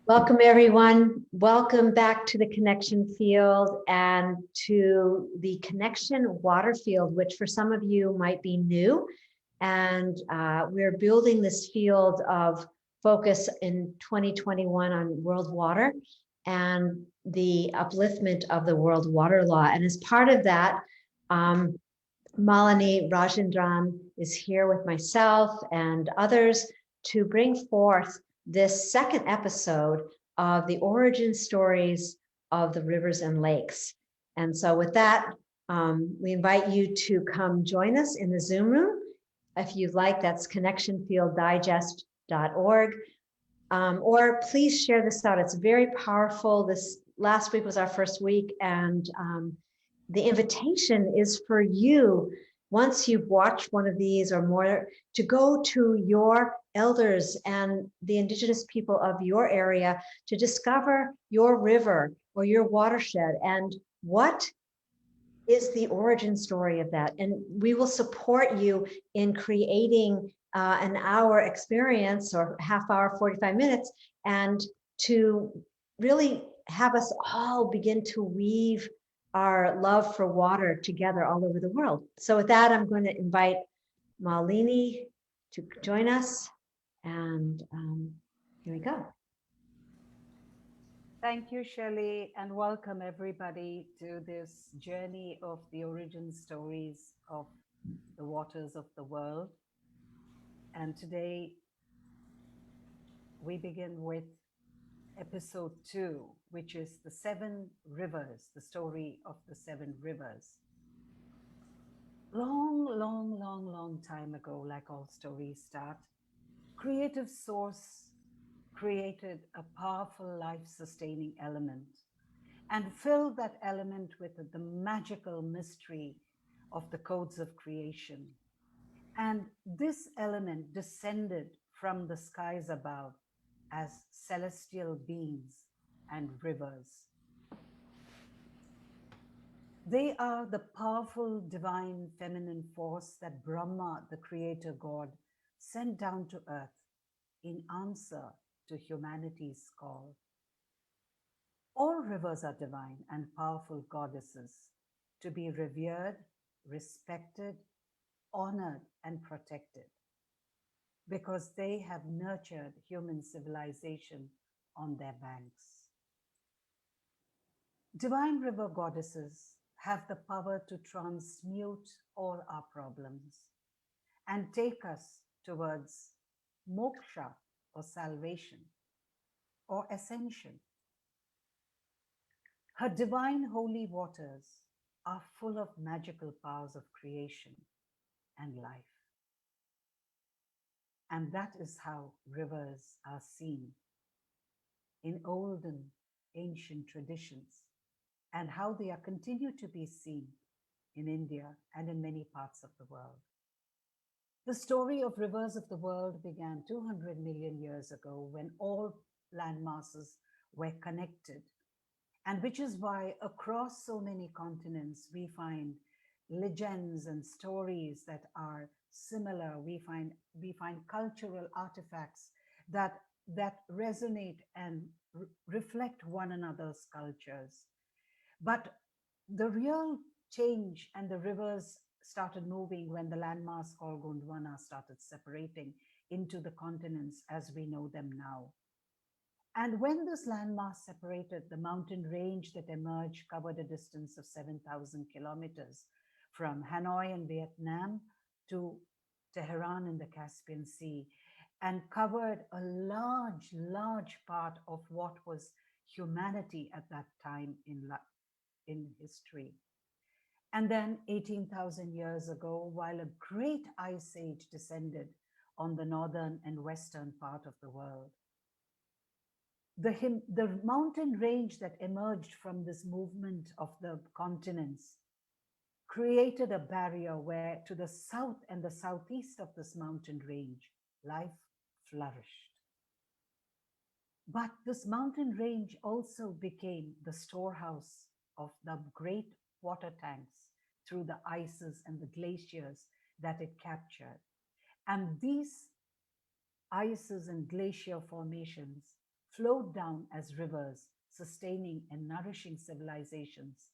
Welcome, everyone. Welcome back to the connection field and to the connection water field, which for some of you might be new. And we're building this field of focus in 2021 on world water and the upliftment of the world water law. And as part of that, Malini Rajendran is here with myself and others to bring forth this second episode of the origin stories of the rivers and lakes. And so with that, we invite you to come join us in the Zoom room. If you'd like, that's connectionfielddigest.org. Or please share this out. It's very powerful. This last week was our first week, and the invitation is for you, once you've watched one of these or more, to go to your elders and the indigenous people of your area to discover your river or your watershed and what is the origin story of that. And we will support you in creating an hour experience or half hour, 45 minutes, and to really have us all begin to weave our love for water together all over the world. So with that, I'm going to invite Malini to join us. And here we go. Thank you, Shelley, and welcome everybody to this journey of the origin stories of the waters of the world. And today we begin with episode 2, which is the 7 rivers, the story of the 7 rivers. Long time ago, like all stories start, creative source created a powerful life-sustaining element and filled that element with the magical mystery of the codes of creation. And this element descended from the skies above as celestial beings and rivers. They are the powerful divine feminine force that Brahma, the creator god, sent down to earth in answer to humanity's call. All rivers are divine and powerful goddesses to be revered, respected, honored, and protected because they have nurtured human civilization on their banks. Divine river goddesses have the power to transmute all our problems and take us towards moksha or salvation or ascension. Her divine holy waters are full of magical powers of creation and life. And that is how rivers are seen in olden, ancient traditions, and how they are continued to be seen in India and in many parts of the world. The story of rivers of the world began 200 million years ago when all land masses were connected, and which is why across so many continents we find legends and stories that are similar. We find cultural artifacts that resonate and reflect one another's cultures. But the real change and the rivers started moving when the landmass called Gondwana started separating into the continents as we know them now. And when this landmass separated, the mountain range that emerged covered a distance of 7,000 kilometers from Hanoi in Vietnam to Tehran in the Caspian Sea, and covered a large part of what was humanity at that time in history. And then 18,000 years ago, while a great ice age descended on the northern and western part of the world, the mountain range that emerged from this movement of the continents created a barrier where to the south and the southeast of this mountain range, life flourished. But this mountain range also became the storehouse of the great water tanks through the ices and the glaciers that it captured. And these ices and glacier formations flowed down as rivers, sustaining and nourishing civilizations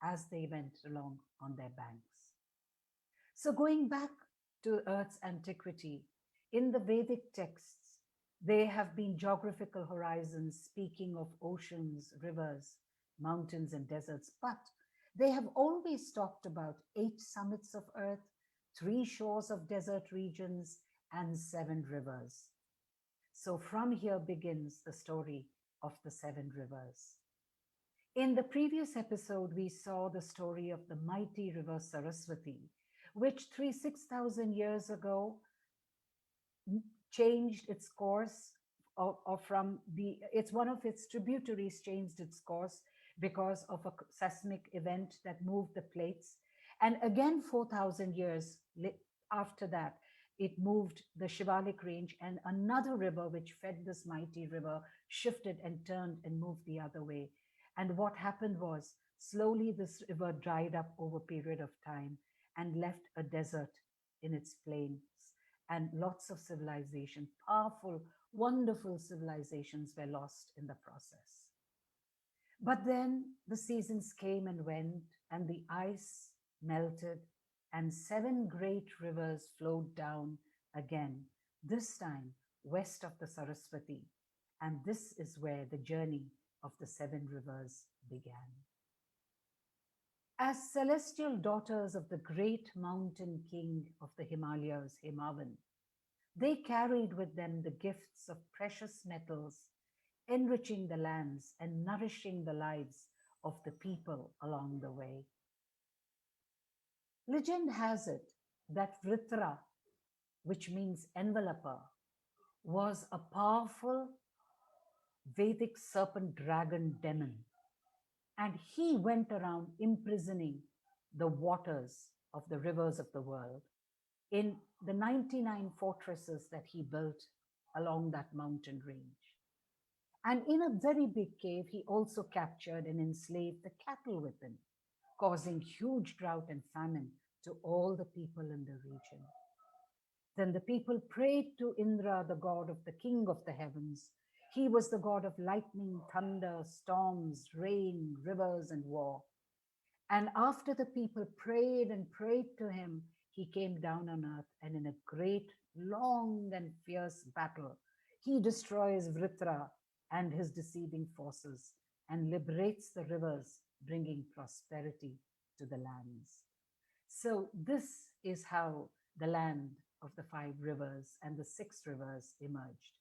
as they went along on their banks. So, going back to Earth's antiquity, in the Vedic texts, there have been geographical horizons speaking of oceans, rivers, mountains, and deserts, but they have always talked about 8 summits of Earth, 3 shores of desert regions, and 7 rivers. So, from here begins the story of the 7 rivers. In the previous episode, we saw the story of the mighty river Saraswati, which 6,000 years ago changed its course, or from it's one of its tributaries changed its course because of a seismic event that moved the plates. And again, 4,000 years after that, it moved the Shivalik range, and another river which fed this mighty river shifted and turned and moved the other way. And what happened was, slowly this river dried up over a period of time and left a desert in its plains, and lots of civilization, powerful, wonderful civilizations were lost in the process. But then the seasons came and went, and the ice melted, and 7 great rivers flowed down again, this time west of the Saraswati. And this is where the journey of the 7 rivers began. As celestial daughters of the great mountain king of the Himalayas, Himavan, they carried with them the gifts of precious metals, enriching the lands and nourishing the lives of the people along the way. Legend has it that Vritra, which means enveloper, was a powerful Vedic serpent dragon demon, and he went around imprisoning the waters of the rivers of the world in the 99 fortresses that he built along that mountain range. And in a very big cave, he also captured and enslaved the cattle within, causing huge drought and famine to all the people in the region. Then the people prayed to Indra, the god of the king of the heavens. He was the god of lightning, thunder, storms, rain, rivers, and war. And after the people prayed and prayed to him, he came down on earth, and in a great, long, and fierce battle, he destroys Vritra and his deceiving forces and liberates the rivers, bringing prosperity to the lands. So, this is how the land of the 5 rivers and the 6 rivers emerged.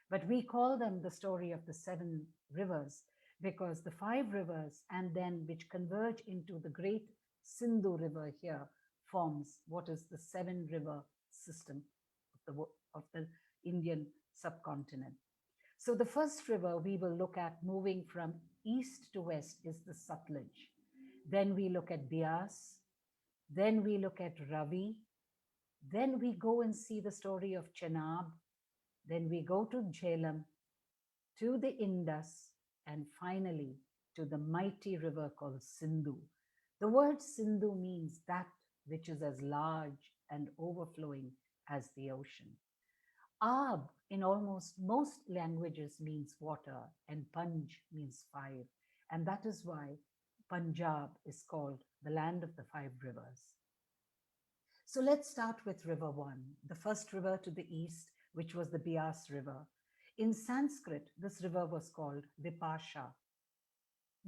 But we call them the story of the 7 rivers because the 5 rivers, and then which converge into the great Sindhu River here, forms what is the 7 river system of the Indian subcontinent. So the first river we will look at moving from east to west is the Satluj. Then we look at Bias. Then we look at Ravi. Then we go and see the story of Chenab. Then we go to Jhelum, to the Indus, and finally to the mighty river called Sindhu. The word Sindhu means that which is as large and overflowing as the ocean. Ab in almost most languages means water, and Panj means 5. And that is why Punjab is called the land of the 5 rivers. So let's start with River 1, the first river to the east, which was the Bias River. In Sanskrit, this river was called Vipasha.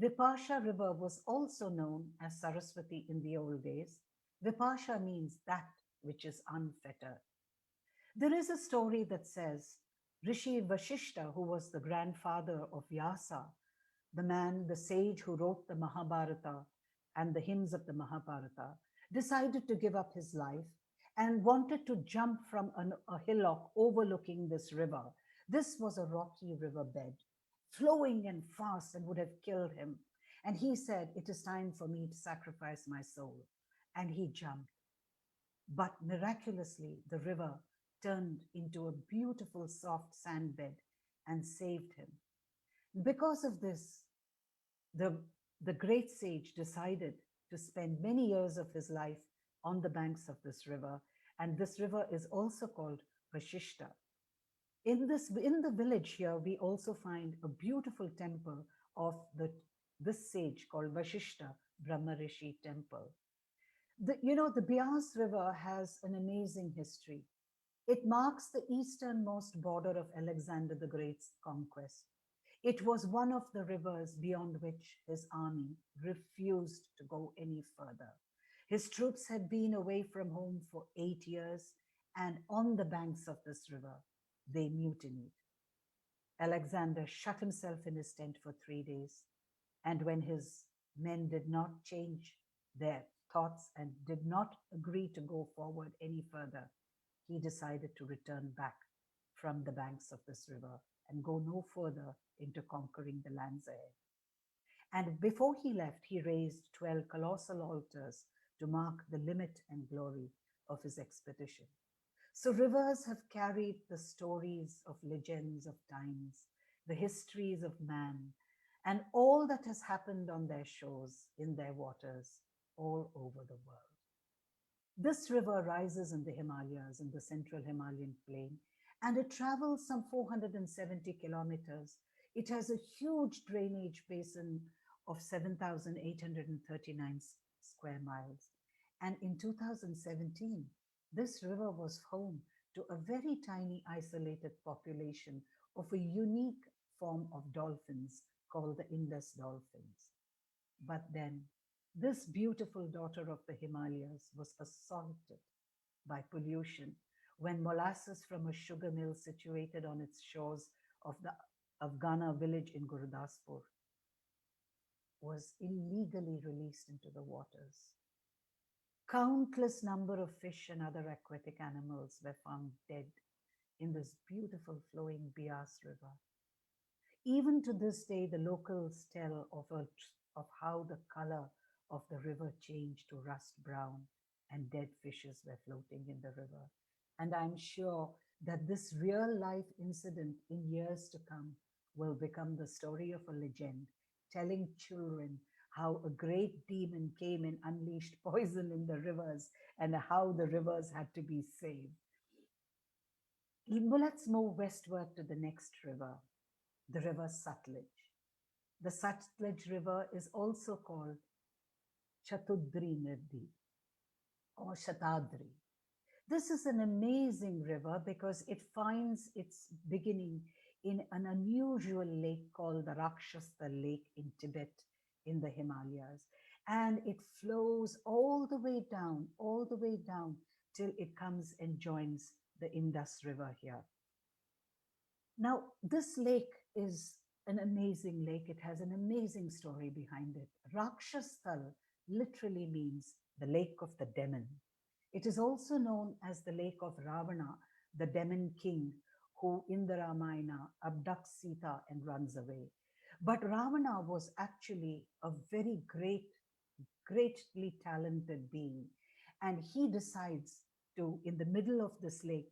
Vipasha River was also known as Saraswati in the old days. Vipasha means that which is unfettered. There is a story that says Rishi Vashishta, who was the grandfather of Vyasa, the man, the sage who wrote the Mahabharata and the hymns of the Mahabharata, decided to give up his life and wanted to jump from a hillock overlooking this river. This was a rocky riverbed, flowing and fast, and would have killed him. And he said, "It is time for me to sacrifice my soul." And he jumped. But miraculously, the river turned into a beautiful soft sand bed and saved him. Because of this, the great sage decided to spend many years of his life on the banks of this river. And this river is also called Vashishta. In the village here, we also find a beautiful temple of this sage called Vashishta Brahmareshi temple. The Beas River has an amazing history. It marks the easternmost border of Alexander the Great's conquest. It was one of the rivers beyond which his army refused to go any further. His troops had been away from home for 8 years, and on the banks of this river, they mutinied. Alexander shut himself in his tent for 3 days, and when his men did not change their thoughts and did not agree to go forward any further, he decided to return back from the banks of this river and go no further into conquering the lands ahead. And before he left, he raised 12 colossal altars to mark the limit and glory of his expedition. So rivers have carried the stories of legends of times, the histories of man, and all that has happened on their shores, in their waters, all over the world. This river rises in the Himalayas, in the central Himalayan plain, and it travels some 470 kilometers. It has a huge drainage basin of 7,839 square miles. And in 2017, this river was home to a very tiny isolated population of a unique form of dolphins called the Indus Dolphins. But then this beautiful daughter of the Himalayas was assaulted by pollution when molasses from a sugar mill situated on its shores of the Afghana village in Gurdaspur was illegally released into the waters. Countless number of fish and other aquatic animals were found dead in this beautiful flowing Beas River. Even to this day, the locals tell of how the color of the river changed to rust brown and dead fishes were floating in the river. And I'm sure that this real life incident in years to come will become the story of a legend, telling children how a great demon came and unleashed poison in the rivers and how the rivers had to be saved. Let's move westward to the next river, the river Satluj. The Satluj River is also called Chatudri Nadi or Shatadri. This is an amazing river because it finds its beginning in an unusual lake called the Rakshasa Lake in Tibet in the Himalayas. And it flows all the way down till it comes and joins the Indus River here. Now, this lake is an amazing lake. It has an amazing story behind it. Rakshasthal literally means the lake of the demon. It is also known as the lake of Ravana, the demon king, who in the Ramayana abducts Sita and runs away. But Ravana was actually a very greatly talented being. And he decides to, in the middle of this lake,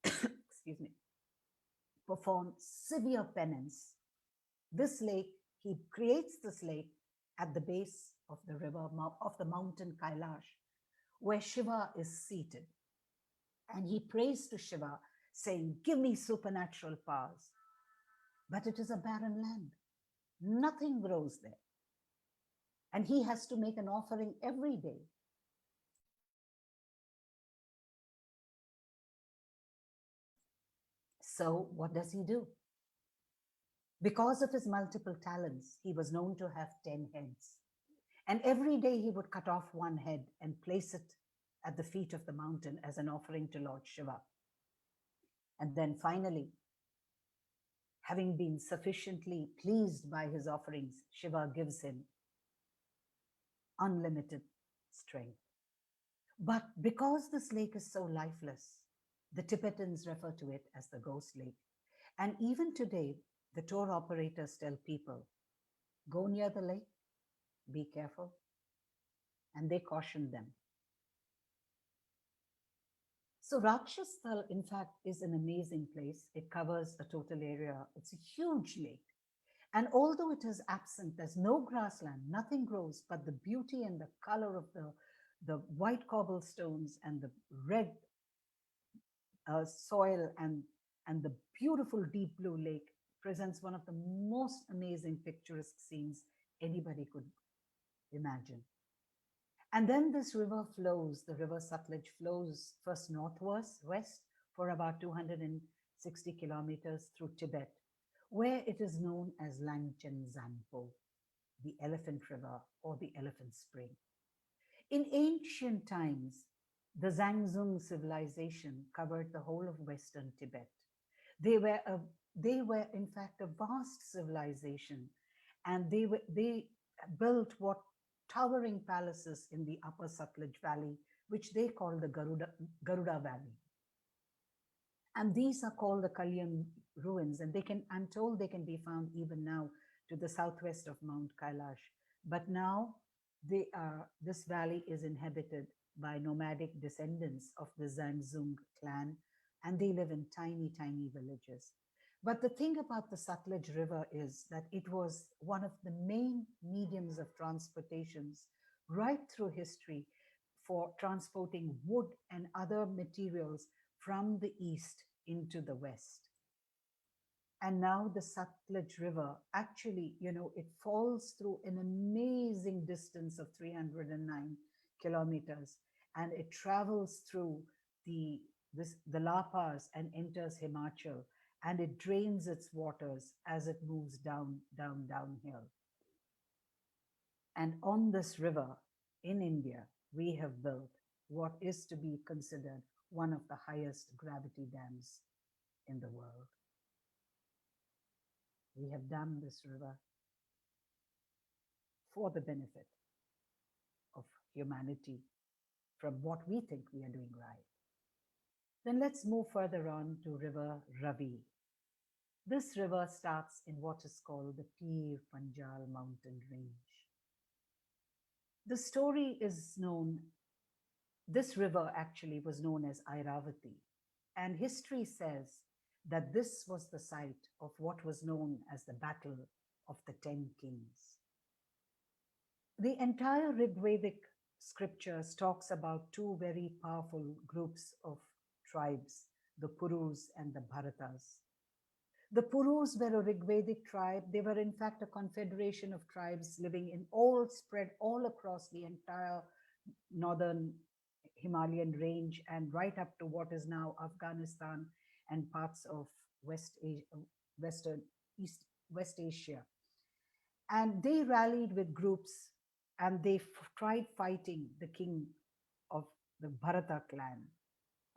excuse me, perform severe penance. This lake, he creates this lake at the base of the river, of the mountain Kailash, where Shiva is seated. And he prays to Shiva, saying, "Give me supernatural powers." But it is a barren land. Nothing grows there. And he has to make an offering every day. So what does he do? Because of his multiple talents, he was known to have 10 heads. And every day he would cut off one head and place it at the feet of the mountain as an offering to Lord Shiva. And then finally, having been sufficiently pleased by his offerings, Shiva gives him unlimited strength. But because this lake is so lifeless, the Tibetans refer to it as the ghost lake. And even today, the tour operators tell people, go near the lake, be careful. And they caution them. So Rakshasthal, in fact, is an amazing place. It covers a total area. It's a huge lake. And although it is absent, there's no grassland, nothing grows, but the beauty and the color of the white cobblestones and the red soil and the beautiful deep blue lake presents one of the most amazing picturesque scenes anybody could imagine. And then this river flows, the river Sutlej flows first northwest west for about 260 kilometers through Tibet, where it is known as Langchen Zanpo, the Elephant River or the Elephant Spring. In ancient times, the Zhangzhung civilization covered the whole of western Tibet. They were, in fact, a vast civilization, and they built what towering palaces in the upper Sutlej Valley, which they call the Garuda Valley. And these are called the Kalyan Ruins, and I'm told they can be found even now to the southwest of Mount Kailash. But now this valley is inhabited by nomadic descendants of the Zhangzhung clan, and they live in tiny, tiny villages. But the thing about the Sutlej River is that it was one of the main mediums of transportations right through history for transporting wood and other materials from the east into the west. And now the Sutlej River, actually, it falls through an amazing distance of 309 kilometers, and it travels through the Lapas and enters Himachal, and it drains its waters as it moves downhill. And on this river in India, we have built what is to be considered one of the highest gravity dams in the world. We have dammed this river for the benefit of humanity from what we think we are doing right. Then let's move further on to River Ravi. This river starts in what is called the Pir Panjal mountain range. The story is known, this river actually was known as Airavati, and history says that this was the site of what was known as the Battle of the 10 Kings. The entire Rigvedic scriptures talks about two very powerful groups of tribes, the Purus and the Bharatas. The Purus were a Rigvedic tribe. They were in fact a confederation of tribes living spread all across the entire northern Himalayan range and right up to what is now Afghanistan and parts of West Asia. And they rallied with groups and they tried fighting the king of the Bharata clan.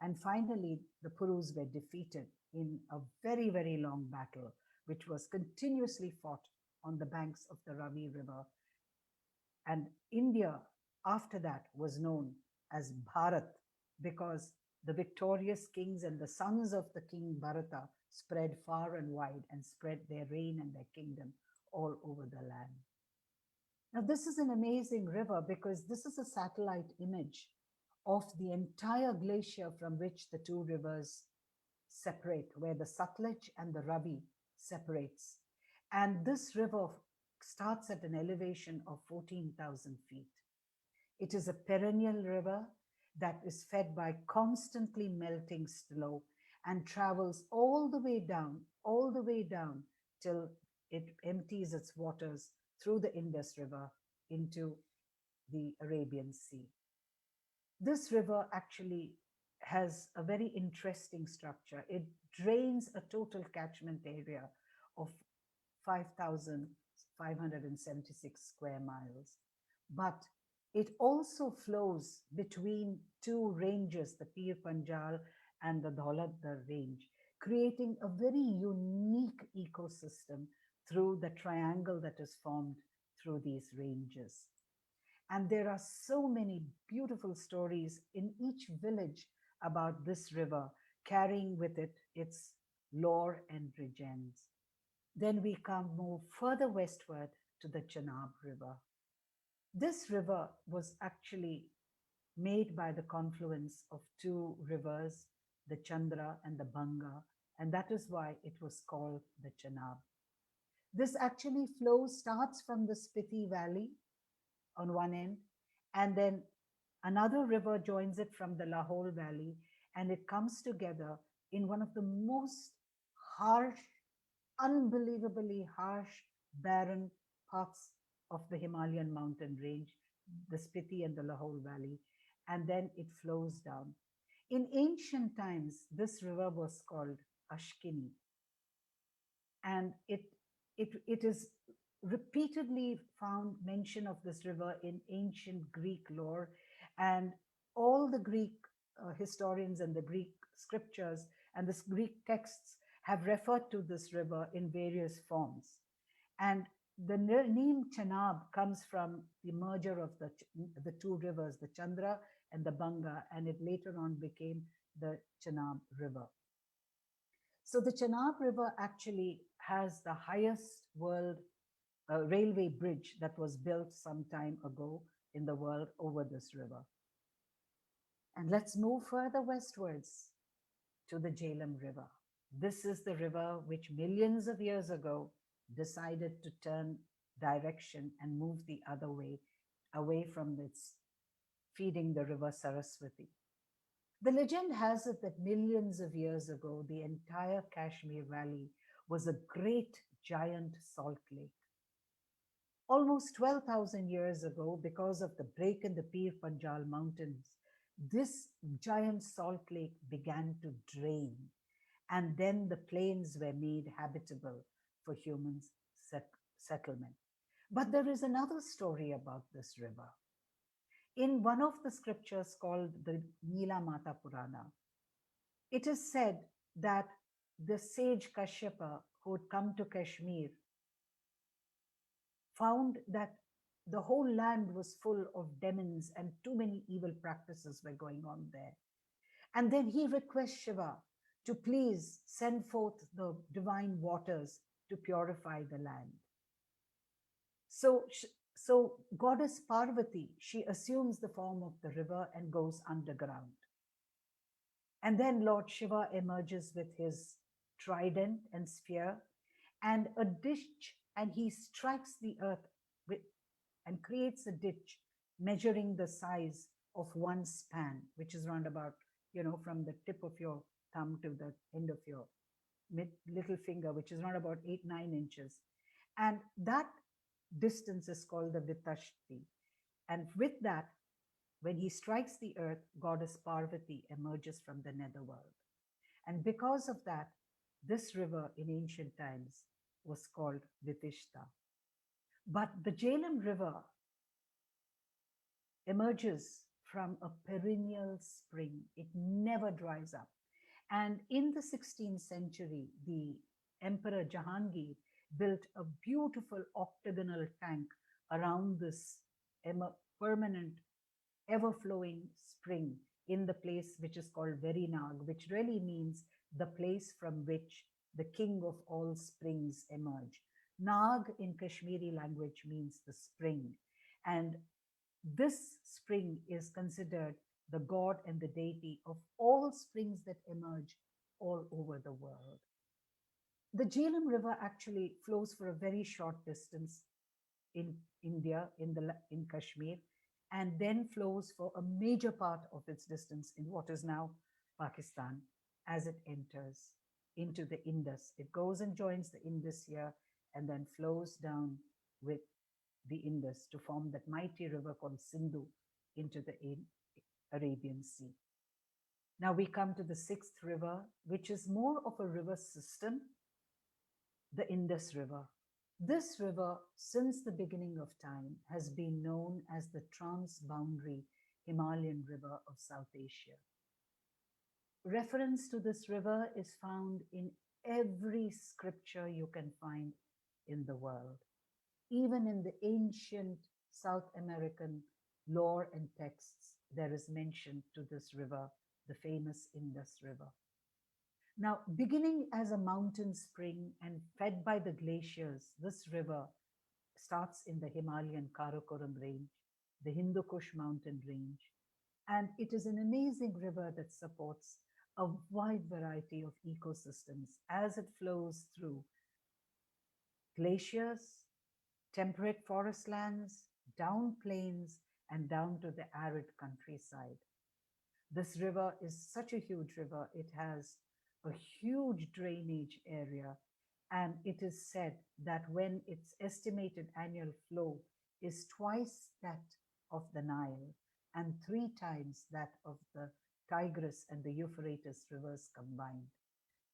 And finally, the Purus were defeated in a very, very long battle, which was continuously fought on the banks of the Ravi River. And India, after that, was known as Bharat because the victorious kings and the sons of the king Bharata spread far and wide and spread their reign and their kingdom all over the land. Now, this is an amazing river because this is a satellite image of the entire glacier from which the two rivers separate, where the Sutlej and the Ravi separates. And this river starts at an elevation of 14,000 feet. It is a perennial river that is fed by constantly melting snow and travels all the way down till it empties its waters through the Indus River into the Arabian Sea. This river actually has a very interesting structure. It drains a total catchment area of 5,576 square miles, but it also flows between two ranges, the Pir Panjal and the Dhaulatdar range, creating a very unique ecosystem through the triangle that is formed through these ranges. And there are so many beautiful stories in each village about this river, carrying with it its lore and legends. Then we move further westward to the Chenab River. This river was actually made by the confluence of two rivers, the Chandra and the Banga, and that is why it was called the Chenab. This actually starts from the Spiti Valley on one end, and then another river joins it from the Lahore Valley, and it comes together in one of the most harsh, unbelievably harsh, barren parts of the Himalayan mountain range, the Spiti and the Lahore Valley, and then it flows down. In ancient times, this river was called Ashkini, and it is repeatedly found mention of this river in ancient Greek lore, and all the Greek historians and the Greek scriptures and the Greek texts have referred to this river in various forms. And the name Chenab comes from the merger of the two rivers, the Chandra and the Banga, and it later on became the Chenab River. So the Chenab River actually has the highest world railway bridge that was built some time ago in the world over this river. And let's move further westwards to the Jhelum River. This is the river which millions of years ago decided to turn direction and move the other way, away from its feeding the river Saraswati. The legend has it that millions of years ago, the entire Kashmir Valley was a great giant salt lake. Almost 12,000 years ago, because of the break in the Pir Panjal Mountains, this giant salt lake began to drain, and then the plains were made habitable for humans' settlement. But there is another story about this river. In one of the scriptures called the Nila Mata Purana, it is said that the sage Kashyapa, who had come to Kashmir, found that the whole land was full of demons and too many evil practices were going on there. And then he requests Shiva to please send forth the divine waters to purify the land. So goddess Parvati, she assumes the form of the river and goes underground. And then Lord Shiva emerges with his trident and spear and a ditch, and he strikes the earth with, and creates a ditch measuring the size of one span, which is around about, from the tip of your thumb to the end of your little finger, which is around about 8-9 inches. And that distance is called the Vitashti. And with that, when he strikes the earth, goddess Parvati emerges from the netherworld. And because of that, this river in ancient times was called Vashishta. But the Jhelum River emerges from a perennial spring. It never dries up. And in the 16th century, the Emperor Jahangir built a beautiful octagonal tank around this permanent, ever-flowing spring in the place which is called Verinag, which really means the place from which the king of all springs emerge. Nag in Kashmiri language means the spring. And this spring is considered the god and the deity of all springs that emerge all over the world. The Jhelum River actually flows for a very short distance in India, in Kashmir, and then flows for a major part of its distance in what is now Pakistan as it enters into the Indus. It goes and joins the Indus here and then flows down with the Indus to form that mighty river called Sindhu into the Arabian Sea. Now we come to the sixth river, which is more of a river system, the Indus River. This river, since the beginning of time, has been known as the transboundary Himalayan river of South Asia. Reference to this river is found in every scripture you can find in the world. Even in the ancient South American lore and texts, there is mention to this river, the famous Indus River. Now, beginning as a mountain spring and fed by the glaciers, this river starts in the Himalayan Karakoram range, the Hindu Kush mountain range, and it is an amazing river that supports a wide variety of ecosystems as it flows through glaciers, temperate forest lands, down plains, and down to the arid countryside. This river is such a huge river. It has a huge drainage area. And it is said that when its estimated annual flow is twice that of the Nile and 3 times that of the Tigris and the Euphrates rivers combined,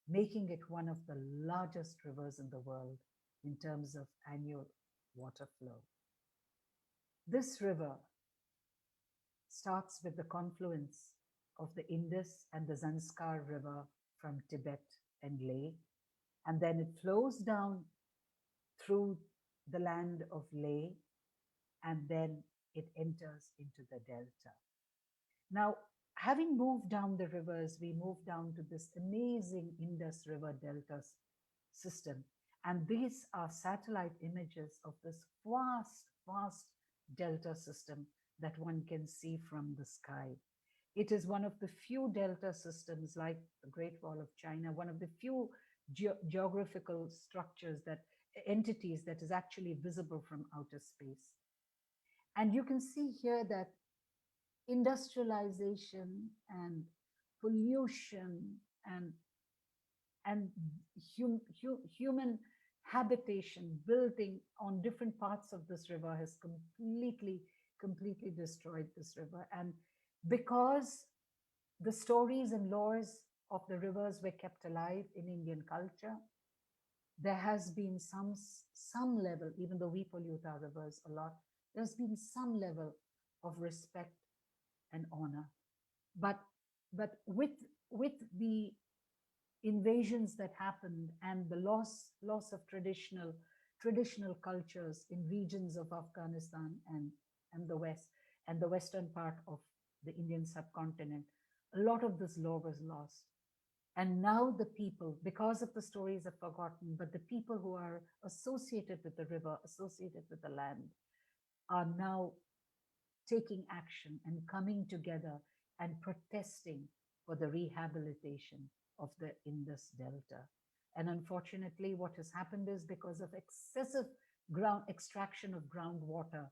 making it one of the largest rivers in the world in terms of annual water flow. This river starts with the confluence of the Indus and the Zanskar River from Tibet and Leh, and then it flows down through the land of Leh, and then it enters into the delta. Now, having moved down the rivers, we move down to this amazing Indus River delta system. And these are satellite images of this vast delta system that one can see from the sky. It is one of the few delta systems, like the Great Wall of China, one of the few geographical structures, entities that is actually visible from outer space. And you can see here that industrialization and pollution and human habitation building on different parts of this river has completely destroyed this river. And because the stories and lores of the rivers were kept alive in Indian culture, there has been some level, even though we pollute our rivers a lot, there's been some level of respect and honor. But with the invasions that happened and the loss of traditional cultures in regions of Afghanistan and the West and the western part of the Indian subcontinent, a lot of this lore was lost. And now the people, because of the stories, are forgotten, but the people who are associated with the river, associated with the land, are now taking action and coming together and protesting for the rehabilitation of the Indus Delta. And unfortunately, what has happened is, because of excessive extraction of groundwater,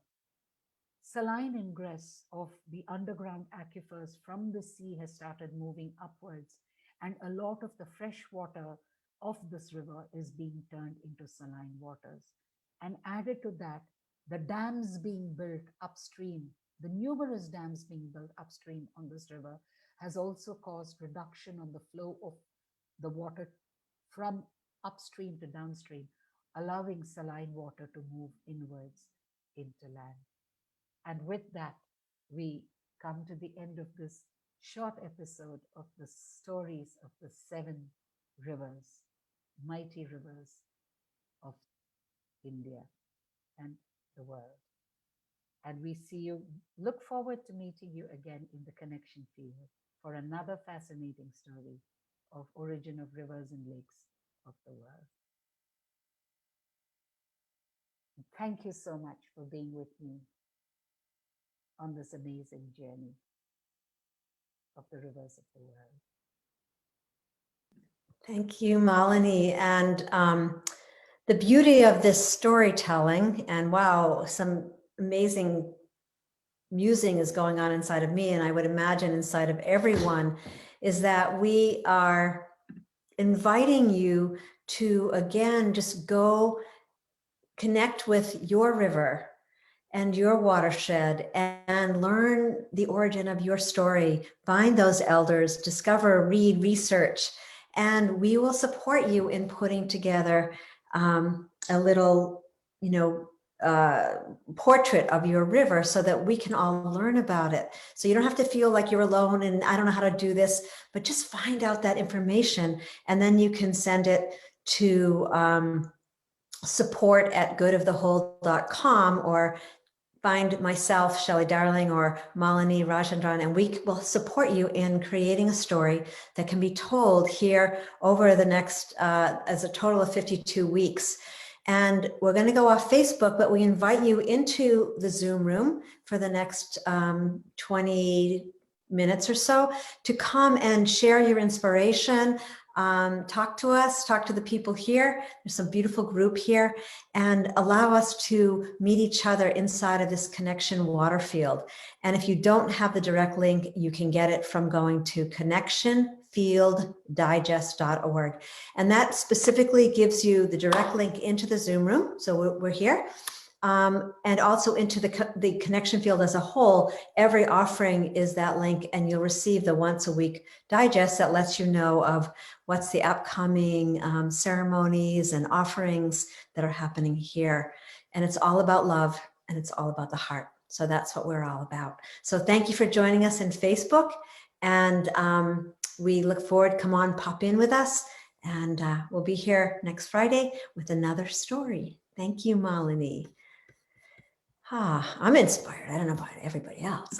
saline ingress of the underground aquifers from the sea has started moving upwards, and a lot of the fresh water of this river is being turned into saline waters. And added to that, the dams being built upstream, the numerous dams being built upstream on this river, has also caused reduction on the flow of the water from upstream to downstream, allowing saline water to move inwards into land. And with that, we come to the end of this short episode of the stories of the 7 rivers, mighty rivers of India and the world. And we look forward to meeting you again in the connection field for another fascinating story of origin of rivers and lakes of the world. Thank you so much for being with me on this amazing journey of the rivers of the world. Thank you, Malini. And the beauty of this storytelling, and wow, some amazing musing is going on inside of me, and I would imagine inside of everyone, is that we are inviting you to, again, just go connect with your river and your watershed and learn the origin of your story. Find those elders, discover, read, research, and we will support you in putting together a little, portrait of your river so that we can all learn about it. So you don't have to feel like you're alone and I don't know how to do this, but just find out that information, and then you can send it to support@goodofthewhole.com, or find myself, Shelley Darling, or Malini Rajendran, and we will support you in creating a story that can be told here over the next, as a total of 52 weeks. And we're going to go off Facebook, but we invite you into the Zoom room for the next 20 minutes or so to come and share your inspiration. Talk to us, talk to the people here. There's some beautiful group here, and allow us to meet each other inside of this connection water field. And if you don't have the direct link, you can get it from going to connectionfield.com. connectionfielddigest.org. And that specifically gives you the direct link into the Zoom room. So we're here. And also into the connection field as a whole. Every offering is that link, and you'll receive the once a week digest that lets you know of what's the upcoming ceremonies and offerings that are happening here. And it's all about love, and it's all about the heart. So that's what we're all about. So thank you for joining us in Facebook, and we look forward. Come on, pop in with us, and we'll be here next Friday with another story. Thank you, Malini. I'm inspired. I don't know about everybody else.